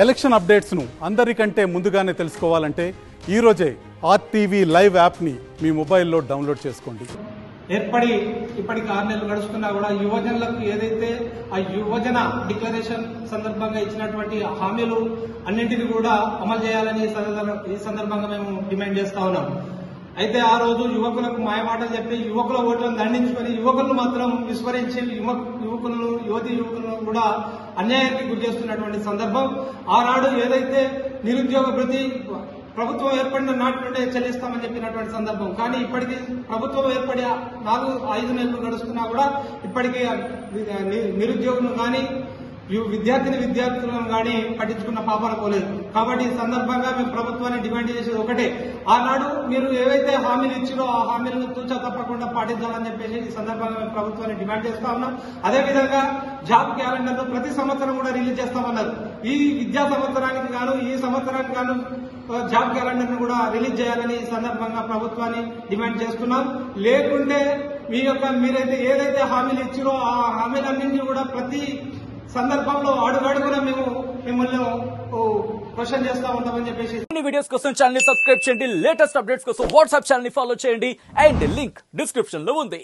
Election అప్డేట్స్ను అందరికంటే ముందుగానే తెలుసుకోవాలంటే ఈరోజే ఆర్టీవీ లైవ్ యాప్ని మీ మొబైల్లో డౌన్లోడ్ చేసుకోండి. ఇప్పటికి 6 నెలలు గడుస్తున్నా కూడా యువజనులకు ఏదైతే ఆ యువజన డిక్లరేషన్ సందర్భంగా ఇచ్చినటువంటి హామీలు అన్నింటినీ కూడా అమలు చేయాలని ఈ సందర్భంగా మేము డిమాండ్ చేస్తా ఉన్నాం. అయితే ఆ రోజు యువకులకు మాయమాటలు చెప్పి యువకుల ఓట్లను దండించుకొని యువకులను మాత్రం విస్మరించి యువకులను కూడా అన్యాయానికి గురి చేస్తున్నటువంటి సందర్భం. ఆనాడు ఏదైతే నిరుద్యోగ భృతి ప్రభుత్వం ఏర్పడిన నాటి నుండే చెల్లిస్తామని చెప్పినటువంటి సందర్భం. కానీ ఇప్పటికీ ప్రభుత్వం ఏర్పడి 4-5 నెలలు గడుస్తున్నా కూడా ఇప్పటికీ నిరుద్యోగులను కానీ విద్యార్థులను కానీ పట్టించుకున్న పాపాన పోలేదు. కాబట్టి ఈ సందర్భంగా మేము ప్రభుత్వాన్ని డిమాండ్ చేసేది ఒకటే, ఆనాడు మీరు ఏవైతే హామీలు ఇచ్చారో ఆ హామీలను తూచా తప్పకుండా పాటించాలని చెప్పేసి ఈ సందర్భంగా మేము ప్రభుత్వాన్ని డిమాండ్ చేస్తా ఉన్నాం. అదేవిధంగా జాబ్ క్యాలెండర్ ప్రతి సంవత్సరం కూడా రిలీజ్ చేస్తామన్నారు. ఈ విద్యా సంవత్సరానికి గాను ఈ సంవత్సరానికి గాను జాబ్ క్యాలెండర్ ను కూడా రిలీజ్ చేయాలని ఈ సందర్భంగా ప్రభుత్వాన్ని డిమాండ్ చేస్తున్నాం. లేకుంటే మీరైతే ఏదైతే హామీలు ఇచ్చారో ఆ హామీలన్నింటినీ కూడా ప్రతి సందర్భంలో అడుగడుగున మేము మిమ్మల్ని క్వశ్చన్ చేస్తా ఉంటామని చెప్పేసి వీడియోస్ కోసం ఛానల్ ని సబ్స్క్రైబ్ చేయండి. లేటెస్ట్ అప్డేట్స్ కోసం వాట్సాప్ ఛానల్ ని ఫాలో చేయండి. అండ్ లింక్ డిస్క్రిప్షన్ లో ఉంది.